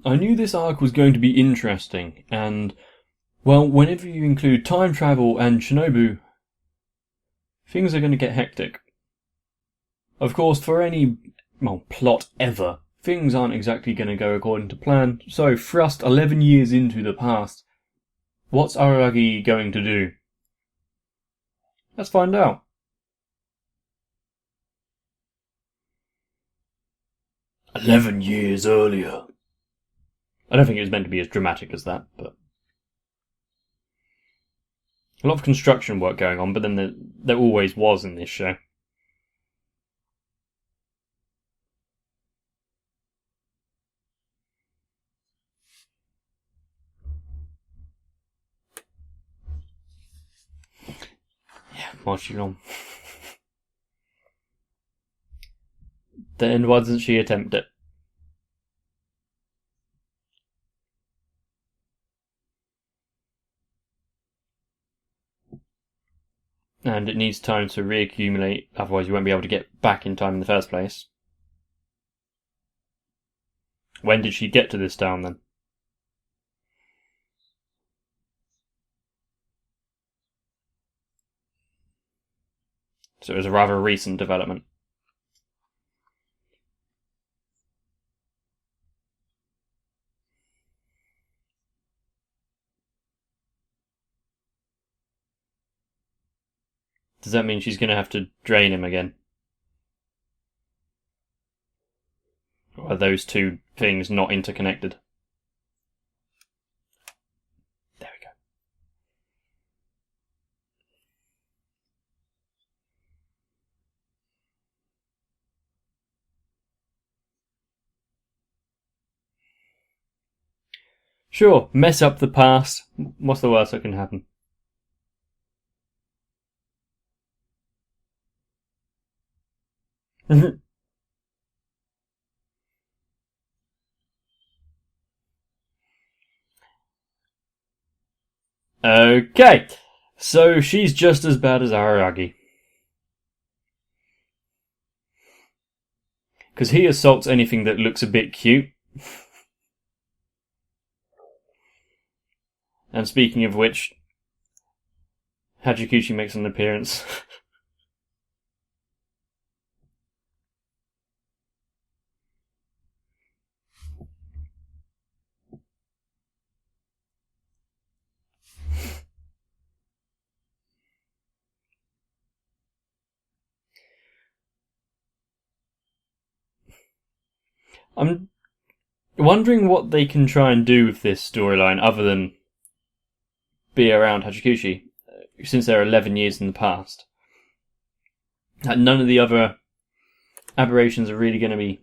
I knew this arc was going to be interesting, and, well, whenever you include time travel and Shinobu, things are going to get hectic. Of course, for any, well, plot ever, things aren't exactly going to go according to plan, so thrust 11 years into the past. What's Araragi going to do? Let's find out. "11 years earlier." I don't think it was meant to be as dramatic as that, but... a lot of construction work going on, but then there always was in this show. Yeah, much too long. Then why doesn't she attempt it? And it needs time to reaccumulate, otherwise you won't be able to get back in time in the first place. When did she get to this town then? So it was a rather recent development. Does that mean she's going to have to drain him again? Or are those two things not interconnected? There we go. Sure, mess up the past. What's the worst that can happen? Okay, so she's just as bad as Araragi. Because he assaults anything that looks a bit cute. And speaking of which, Hachikuchi makes an appearance. I'm wondering what they can try and do with this storyline other than be around Hachikuchi, since they're 11 years in the past. None of the other aberrations are really going to be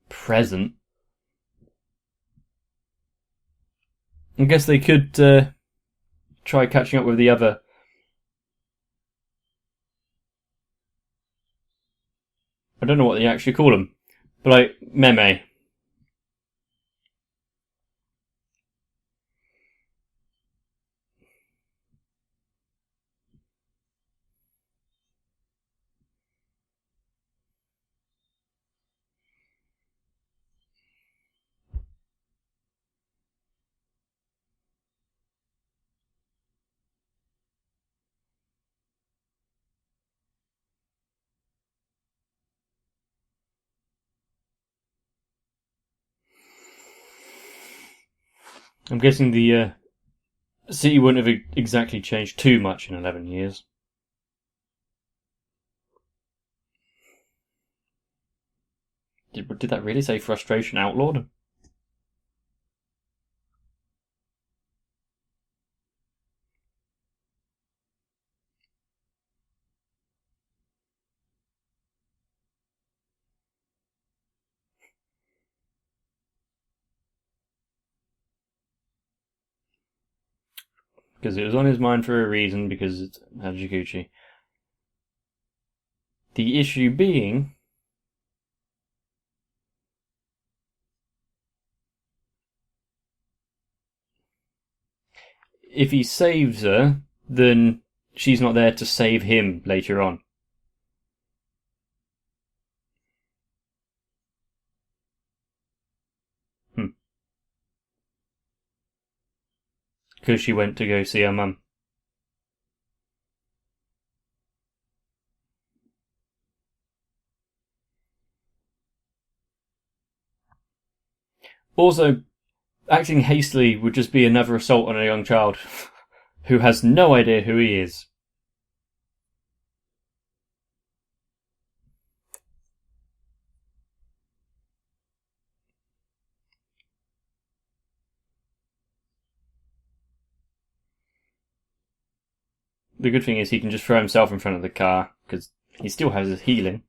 present. I guess they could try catching up with the other... I don't know what they actually call them. But like, meme. I'm guessing the city wouldn't have exactly changed too much in 11 years. Did that really say Frustration Outlawed? Because it was on his mind for a reason, because it's Hachikuchi. The issue being... if he saves her, then she's not there to save him later on. because she went to go see her mum. Also, acting hastily would just be another assault on a young child who has no idea who he is. The good thing is he can just throw himself in front of the car, because he still has his healing.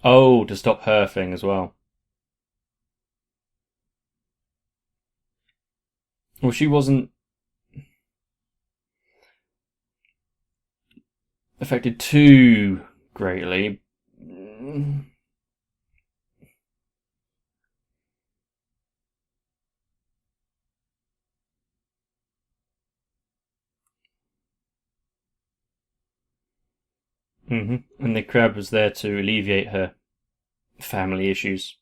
Oh, to stop her thing as well. Well, she wasn't affected too greatly. And the crab was there to alleviate her family issues.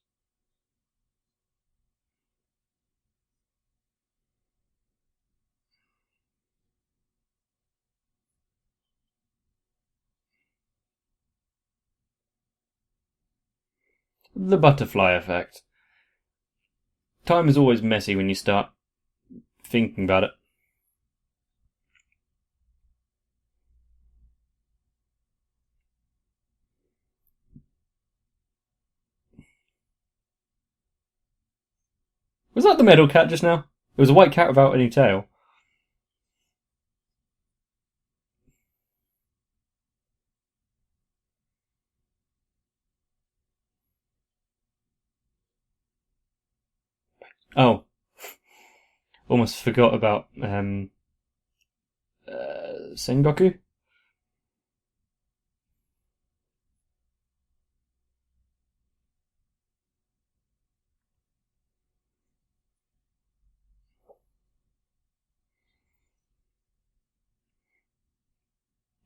The butterfly effect. Time is always messy when you start thinking about it. Was that the metal cat just now? It was a white cat without any tail. Oh, almost forgot about Sengoku.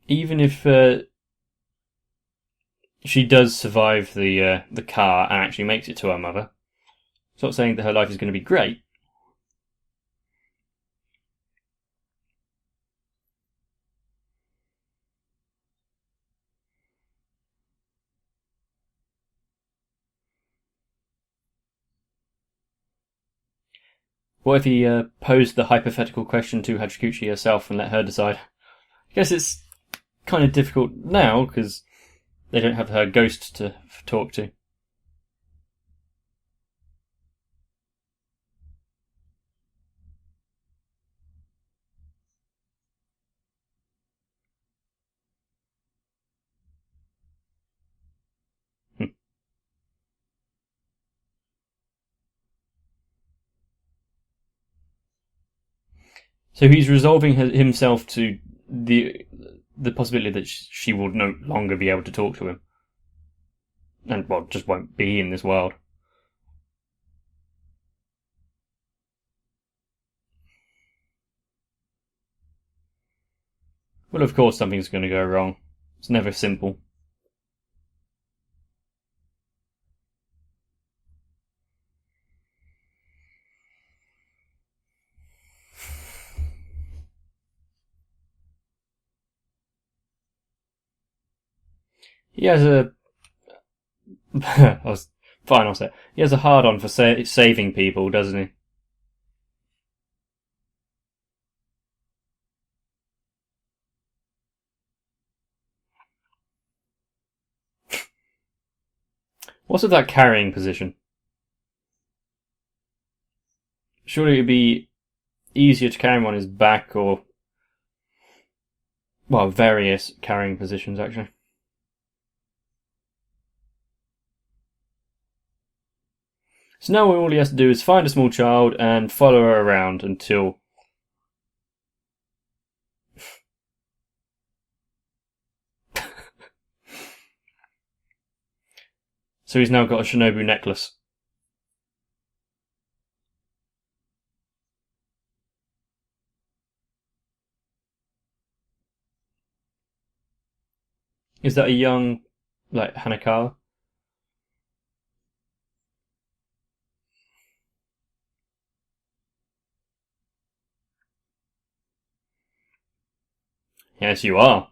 Even if she does survive the car and actually makes it to her mother, it's not saying that her life is going to be great. What if he posed the hypothetical question to Hachikuchi herself and let her decide? I guess it's kind of difficult now because they don't have her ghost to talk to. Hmm. So he's resolving himself to the possibility that she will no longer be able to talk to him, and well, just won't be in this world. Well, of course, something's going to go wrong. It's never simple. He has a. I was fine. I'll say he has a hard on for saving people, doesn't he? What's with that carrying position? Surely it'd be easier to carry him on his back or, well, various carrying positions actually. So now all he has to do is find a small child and follow her around until. So he's now got a Shinobu necklace. Is that a young, like, Hanakawa? Yes, you are.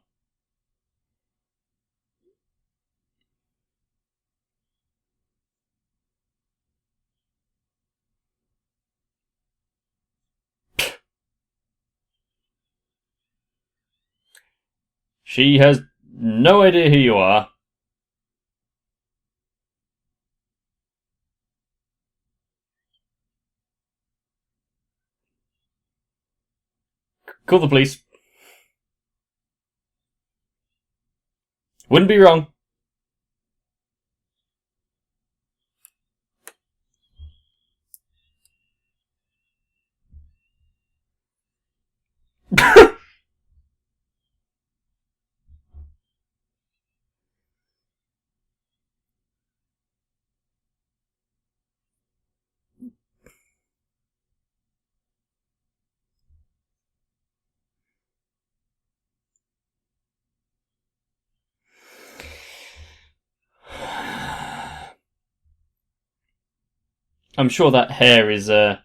She has no idea who you are. Call the police. Wouldn't be wrong. I'm sure that hair is a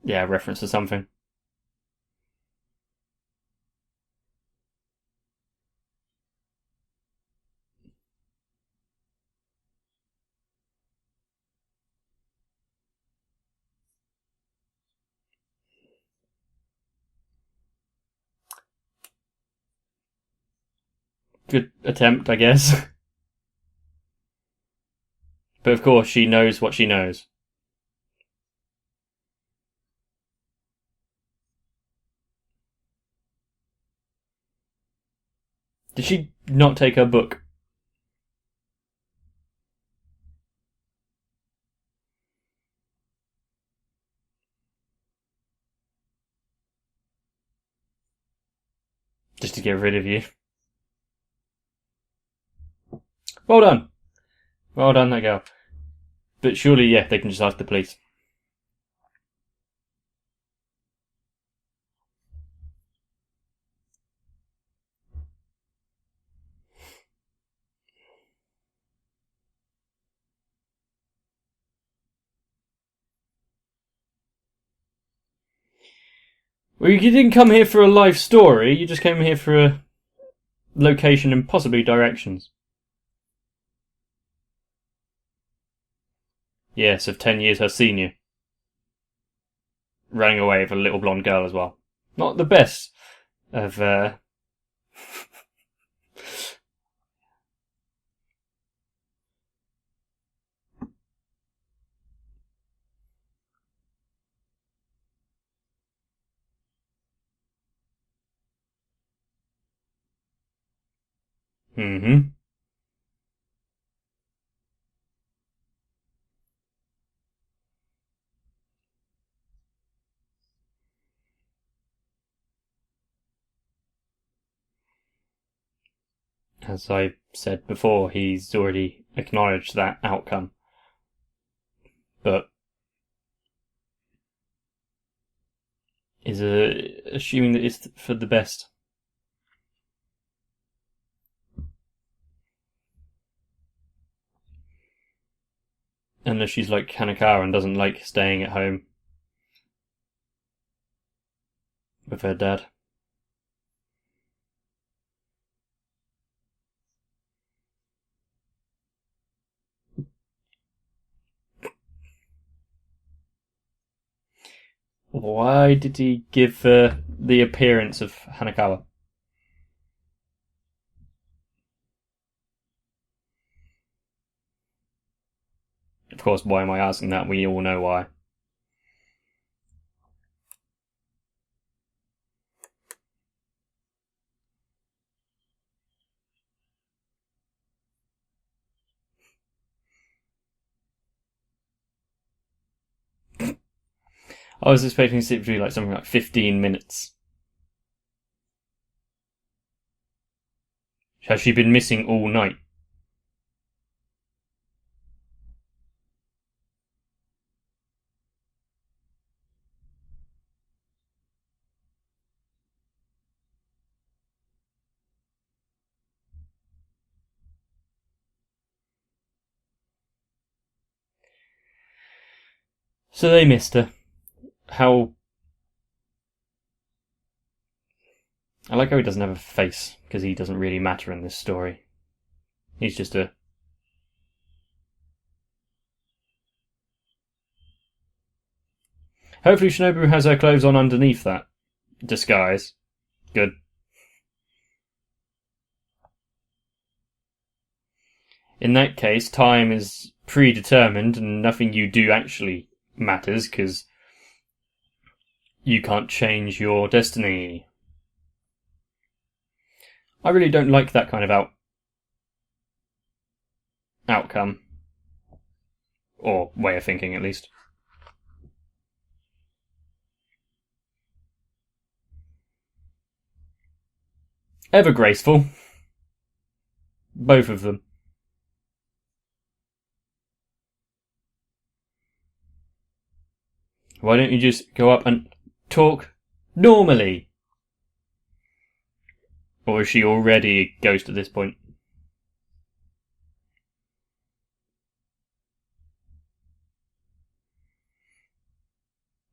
reference to something. Good attempt, I guess. But of course, she knows what she knows. Did she not take her book? Just to get rid of you. Well done. Well done, that girl. But surely, yeah, they can just ask the police. Well, you didn't come here for a life story, you just came here for a location and possibly directions. Yes, of 10 years her senior. Running away with a little blonde girl as well. Not the best of, Mm-hmm. As I said before, he's already acknowledged that outcome. But is assuming that it's for the best. Unless she's like Hanakawa and doesn't like staying at home with her dad. Why did he give the appearance of Hanakawa? Of course, why am I asking that? We all know why. I was expecting it to be like something like 15 minutes. Has she been missing all night? So they missed her. How I like how he doesn't have a face, because he doesn't really matter in this story. He's just a... Hopefully Shinobu has her clothes on underneath that disguise. Good. In that case, time is predetermined and nothing you do actually matters, because you can't change your destiny. I really don't like that kind of outcome. Or way of thinking, at least. Ever graceful. Both of them. Why don't you just go up and talk normally? Or is she already a ghost at this point?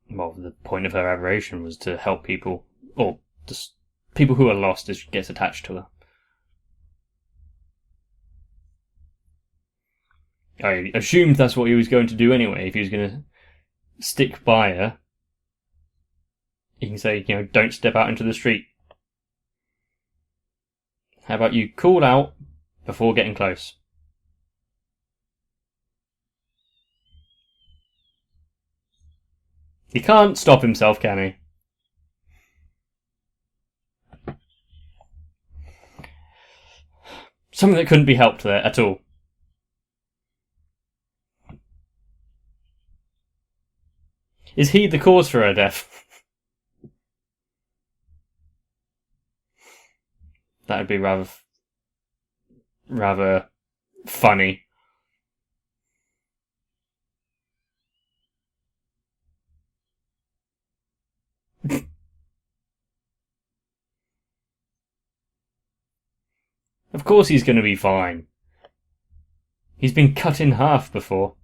Well, the point of her aberration was to help people, or just people who are lost as she gets attached to her. I assumed that's what he was going to do anyway. If he was going to stick by her, he can say, don't step out into the street. How about you call out before getting close? He can't stop himself, can he? Something that couldn't be helped there at all. Is he the cause for her death? That would be rather funny. Of course he's going to be fine. He's been cut in half before.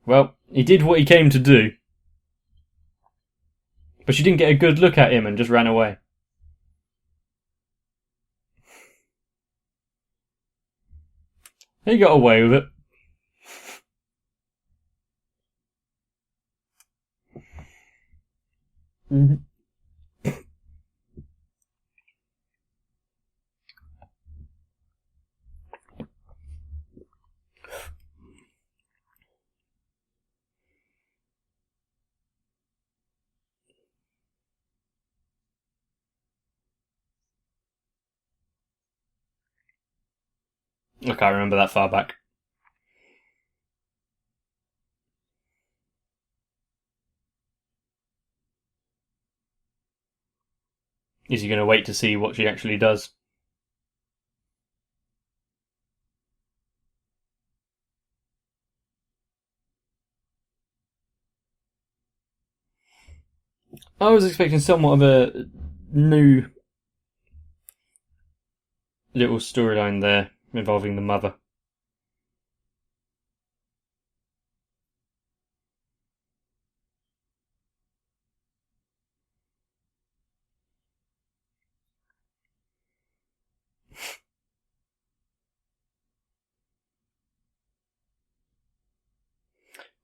Well, he did what he came to do. But she didn't get a good look at him and just ran away. He got away with it. Mm-hmm. I can't remember that far back. Is he going to wait to see what she actually does? I was expecting somewhat of a new little storyline there involving the mother.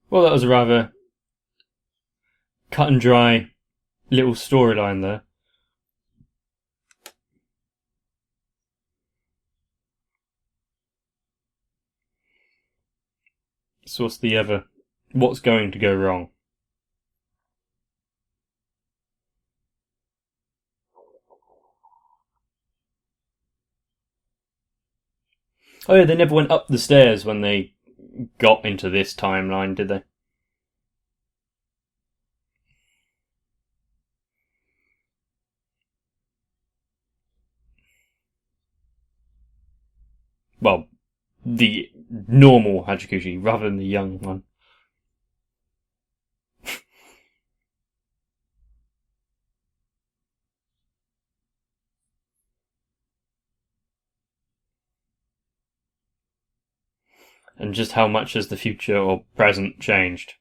Well, that was a rather cut and dry little storyline there. So what's going to go wrong? Oh yeah, they never went up the stairs when they got into this timeline, did they? Well, the normal Hachikushi rather than the young one. And just how much has the future or present changed?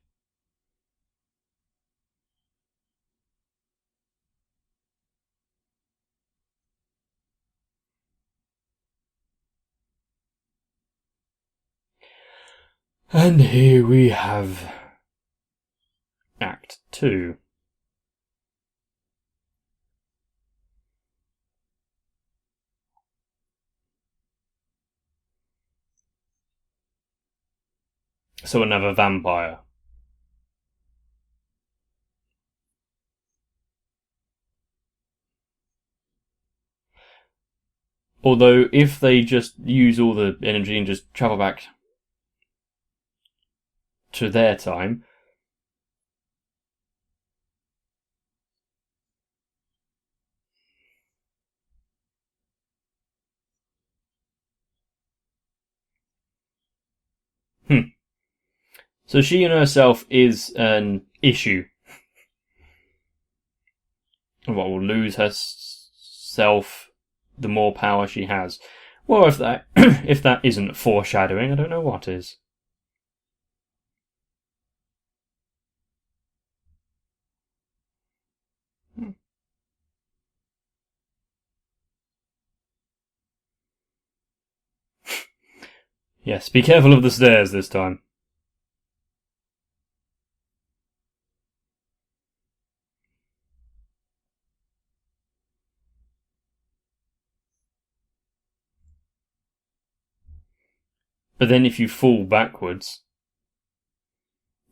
And here we have Act 2. So another vampire. Although, if they just use all the energy and just travel back to their time... So she in herself is an issue. Well, will lose herself the more power she has. Well, if that if that isn't foreshadowing, I don't know what is. Yes, be careful of the stairs this time. But then if you fall backwards,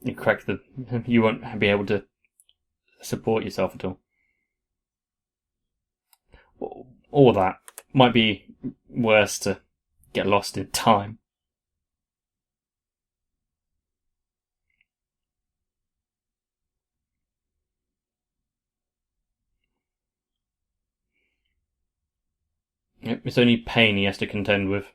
you won't be able to support yourself at all. Or that might be worse, to get lost in time. It's only pain he has to contend with.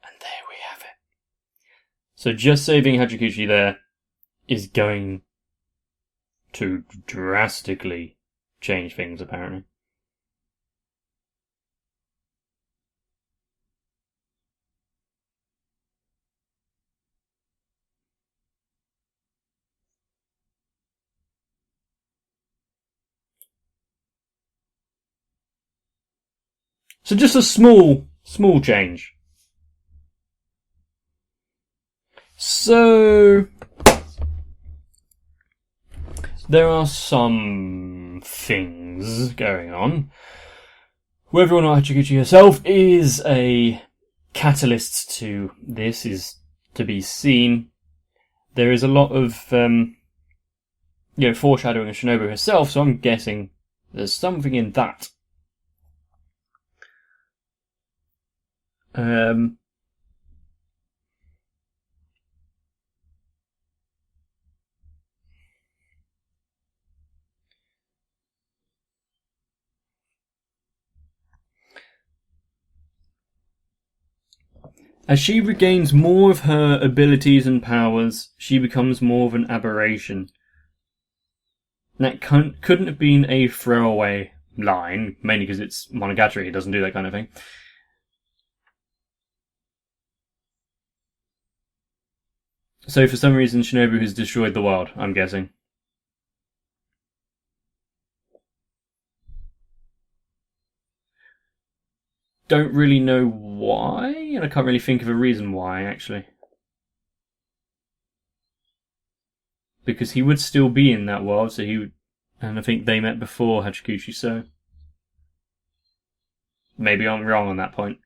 And there we have it. So just saving Hachikuchi there is going to drastically change things, apparently. So just a small change. So there are some things going on. Whether or not Hachikuchi herself is a catalyst to this is to be seen. There is a lot of foreshadowing of Shinobu herself, so I'm guessing there's something in that. As she regains more of her abilities and powers, she becomes more of an aberration. That couldn't have been a throwaway line, mainly because it's Monogatari, it doesn't do that kind of thing. So for some reason, Shinobu has destroyed the world, I'm guessing. Don't really know why, and I can't really think of a reason why, actually. Because he would still be in that world, so he would... And I think they met before Hachikuchi, so... Maybe I'm wrong on that point.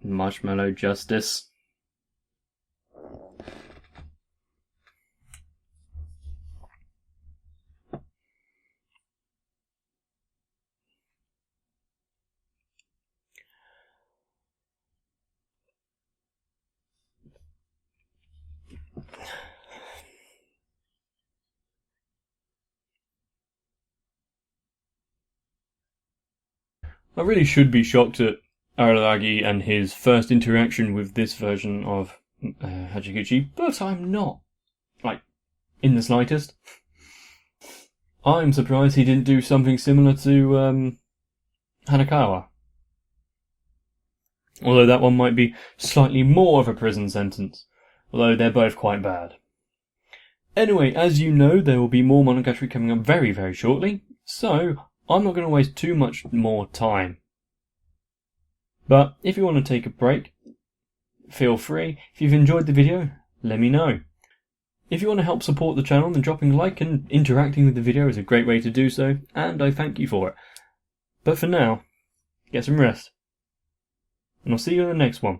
Marshmallow justice. I really should be shocked at Araragi and his first interaction with this version of Hachiguchi, but I'm not. Like, in the slightest. I'm surprised he didn't do something similar to Hanakawa. Although that one might be slightly more of a prison sentence. Although they're both quite bad. Anyway, as you know, there will be more Monogatari coming up very, very shortly, so I'm not going to waste too much more time. But if you want to take a break, feel free. If you've enjoyed the video, let me know. If you want to help support the channel, then dropping a like and interacting with the video is a great way to do so, and I thank you for it. But for now, get some rest. And I'll see you in the next one.